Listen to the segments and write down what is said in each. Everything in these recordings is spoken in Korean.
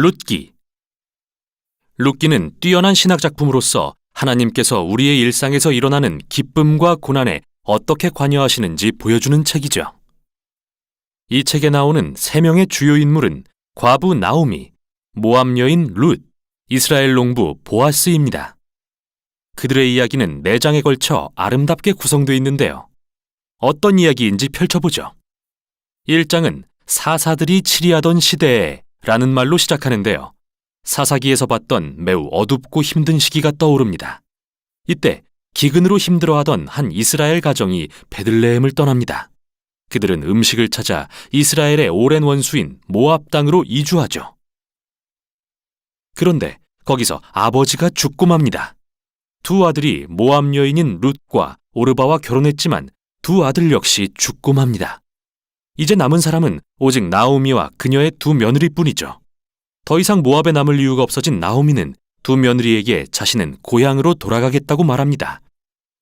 룻기. 룻기는 뛰어난 신학작품으로서 하나님께서 우리의 일상에서 일어나는 기쁨과 고난에 어떻게 관여하시는지 보여주는 책이죠. 이 책에 나오는 3명의 주요 인물은 과부 나오미, 모압 여인 룻, 이스라엘 농부 보아스입니다. 그들의 이야기는 4장에 걸쳐 아름답게 구성되어 있는데요. 어떤 이야기인지 펼쳐보죠. 1장은 사사들이 치리하던 시대에 라는 말로 시작하는데요. 사사기에서 봤던 매우 어둡고 힘든 시기가 떠오릅니다. 이때 기근으로 힘들어하던 한 이스라엘 가정이 베들레헴을 떠납니다. 그들은 음식을 찾아 이스라엘의 오랜 원수인 모압 땅으로 이주하죠. 그런데 거기서 아버지가 죽고 맙니다. 2 아들이 모압 여인인 룻과 오르바와 결혼했지만 2 아들 역시 죽고 맙니다. 이제 남은 사람은 오직 나오미와 그녀의 2 며느리뿐이죠. 더 이상 모압에 남을 이유가 없어진 나오미는 2 며느리에게 자신은 고향으로 돌아가겠다고 말합니다.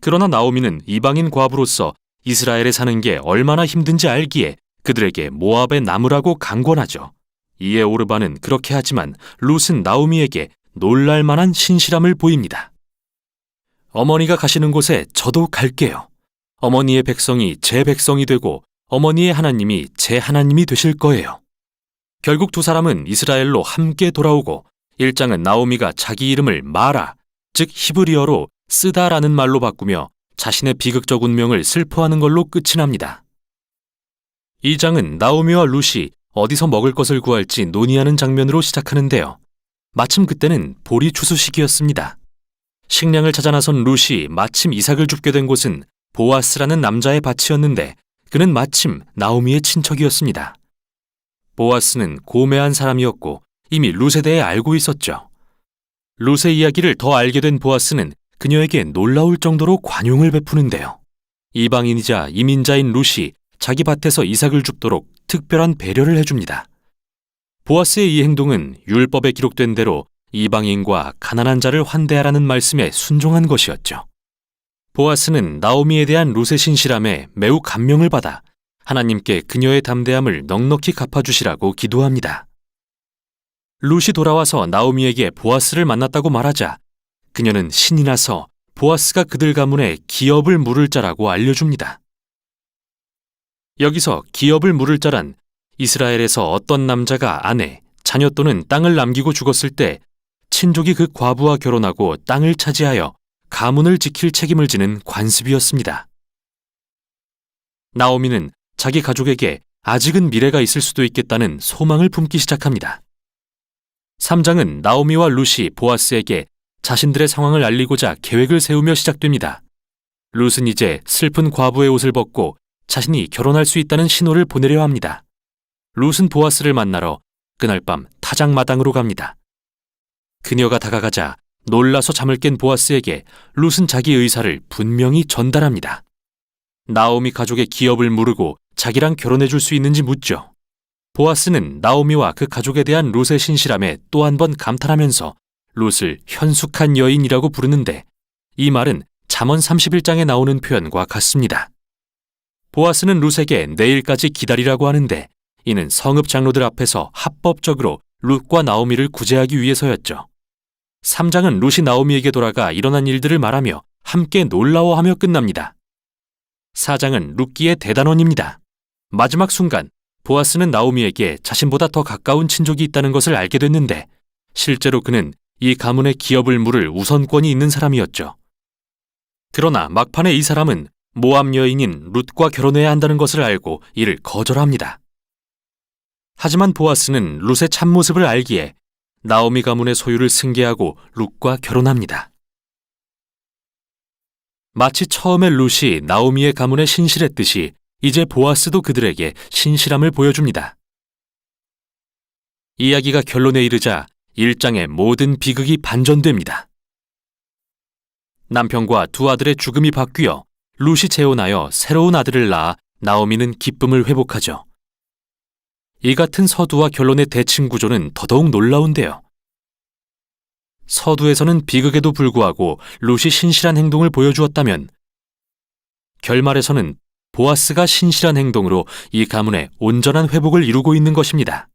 그러나 나오미는 이방인 과부로서 이스라엘에 사는 게 얼마나 힘든지 알기에 그들에게 모압에 남으라고 강권하죠. 이에 오르바는 그렇게 하지만 룻은 나오미에게 놀랄 만한 신실함을 보입니다. 어머니가 가시는 곳에 저도 갈게요. 어머니의 백성이 제 백성이 되고 어머니의 하나님이 제 하나님이 되실 거예요. 결국 2 사람은 이스라엘로 함께 돌아오고 1장은 나오미가 자기 이름을 마라, 즉 히브리어로 쓰다라는 말로 바꾸며 자신의 비극적 운명을 슬퍼하는 걸로 끝이 납니다. 2장은 나오미와 룻이 어디서 먹을 것을 구할지 논의하는 장면으로 시작하는데요. 마침 그때는 보리 추수 시기였습니다. 식량을 찾아 나선 룻이 마침 이삭을 줍게 된 곳은 보아스라는 남자의 밭이었는데 그는 마침 나오미의 친척이었습니다. 보아스는 고매한 사람이었고 이미 룻에 대해 알고 있었죠. 룻의 이야기를 더 알게 된 보아스는 그녀에게 놀라울 정도로 관용을 베푸는데요. 이방인이자 이민자인 룻이 자기 밭에서 이삭을 줍도록 특별한 배려를 해줍니다. 보아스의 이 행동은 율법에 기록된 대로 이방인과 가난한 자를 환대하라는 말씀에 순종한 것이었죠. 보아스는 나오미에 대한 룻의 신실함에 매우 감명을 받아 하나님께 그녀의 담대함을 넉넉히 갚아주시라고 기도합니다. 룻이 돌아와서 나오미에게 보아스를 만났다고 말하자 그녀는 신이 나서 보아스가 그들 가문에 기업을 물을 자라고 알려줍니다. 여기서 기업을 물을 자란 이스라엘에서 어떤 남자가 아내, 자녀 또는 땅을 남기고 죽었을 때 친족이 그 과부와 결혼하고 땅을 차지하여 가문을 지킬 책임을 지는 관습이었습니다. 나오미는 자기 가족에게 아직은 미래가 있을 수도 있겠다는 소망을 품기 시작합니다. 3장은 나오미와 룻이 보아스에게 자신들의 상황을 알리고자 계획을 세우며 시작됩니다. 룻은 이제 슬픈 과부의 옷을 벗고 자신이 결혼할 수 있다는 신호를 보내려 합니다. 룻은 보아스를 만나러 그날 밤 타작마당으로 갑니다. 그녀가 다가가자 놀라서 잠을 깬 보아스에게 룻은 자기 의사를 분명히 전달합니다. 나오미 가족의 기업을 물으고 자기랑 결혼해 줄 수 있는지 묻죠. 보아스는 나오미와 그 가족에 대한 룻의 신실함에 또 한 번 감탄하면서 룻을 현숙한 여인이라고 부르는데 이 말은 잠언 31장에 나오는 표현과 같습니다. 보아스는 룻에게 내일까지 기다리라고 하는데 이는 성읍 장로들 앞에서 합법적으로 룻과 나오미를 구제하기 위해서였죠. 3장은 룻이 나오미에게 돌아가 일어난 일들을 말하며 함께 놀라워하며 끝납니다. 4장은 룻기의 대단원입니다. 마지막 순간 보아스는 나오미에게 자신보다 더 가까운 친족이 있다는 것을 알게 됐는데 실제로 그는 이 가문의 기업을 물을 우선권이 있는 사람이었죠. 그러나 막판에 이 사람은 모압 여인인 룻과 결혼해야 한다는 것을 알고 이를 거절합니다. 하지만 보아스는 룻의 참모습을 알기에 나오미 가문의 소유를 승계하고 룻과 결혼합니다. 마치 처음에 룻이 나오미의 가문에 신실했듯이 이제 보아스도 그들에게 신실함을 보여줍니다. 이야기가 결론에 이르자 1장의 모든 비극이 반전됩니다. 남편과 2 아들의 죽음이 바뀌어 룻이 재혼하여 새로운 아들을 낳아 나오미는 기쁨을 회복하죠. 이 같은 서두와 결론의 대칭 구조는 더더욱 놀라운데요. 서두에서는 비극에도 불구하고 룻이 신실한 행동을 보여주었다면 결말에서는 보아스가 신실한 행동으로 이 가문의 온전한 회복을 이루고 있는 것입니다.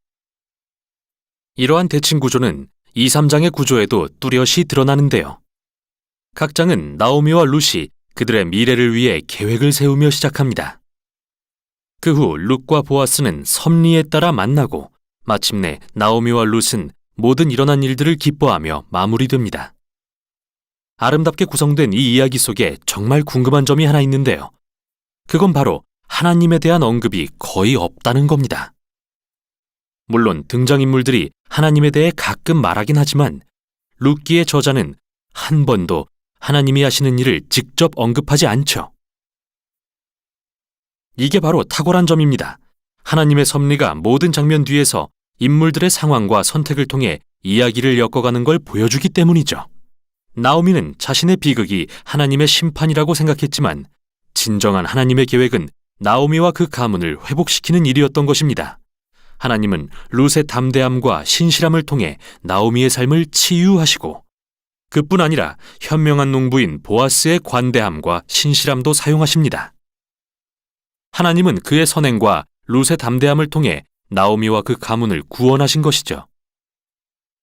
이러한 대칭 구조는 2, 3장의 구조에도 뚜렷이 드러나는데요. 각 장은 나오미와 룻이 그들의 미래를 위해 계획을 세우며 시작합니다. 그 후 룻과 보아스는 섭리에 따라 만나고 마침내 나오미와 룻은 모든 일어난 일들을 기뻐하며 마무리됩니다. 아름답게 구성된 이 이야기 속에 정말 궁금한 점이 하나 있는데요. 그건 바로 하나님에 대한 언급이 거의 없다는 겁니다. 물론 등장인물들이 하나님에 대해 가끔 말하긴 하지만 룻기의 저자는 한 번도 하나님이 하시는 일을 직접 언급하지 않죠. 이게 바로 탁월한 점입니다. 하나님의 섭리가 모든 장면 뒤에서 인물들의 상황과 선택을 통해 이야기를 엮어가는 걸 보여주기 때문이죠. 나오미는 자신의 비극이 하나님의 심판이라고 생각했지만 진정한 하나님의 계획은 나오미와 그 가문을 회복시키는 일이었던 것입니다. 하나님은 룻의 담대함과 신실함을 통해 나오미의 삶을 치유하시고 그뿐 아니라 현명한 농부인 보아스의 관대함과 신실함도 사용하십니다. 하나님은 그의 선행과 룻의 담대함을 통해 나오미와 그 가문을 구원하신 것이죠.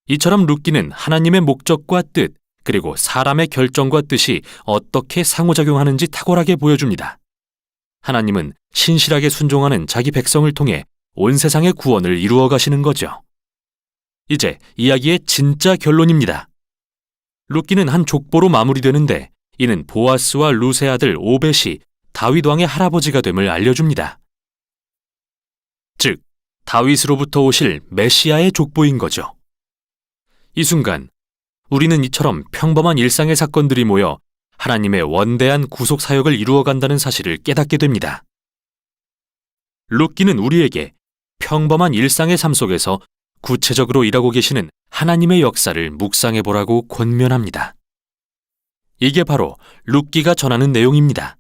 이처럼 룻기는 하나님의 목적과 뜻, 그리고 사람의 결정과 뜻이 어떻게 상호작용하는지 탁월하게 보여줍니다. 하나님은 신실하게 순종하는 자기 백성을 통해 온 세상의 구원을 이루어 가시는 거죠. 이제 이야기의 진짜 결론입니다. 룻기는 한 족보로 마무리되는데 이는 보아스와 룻의 아들 오벳이 다윗 왕의 할아버지가 됨을 알려줍니다. 즉, 다윗으로부터 오실 메시아의 족보인 거죠. 이 순간 우리는 이처럼 평범한 일상의 사건들이 모여 하나님의 원대한 구속 사역을 이루어간다는 사실을 깨닫게 됩니다. 룻기는 우리에게 평범한 일상의 삶 속에서 구체적으로 일하고 계시는 하나님의 역사를 묵상해 보라고 권면합니다. 이게 바로 룻기가 전하는 내용입니다.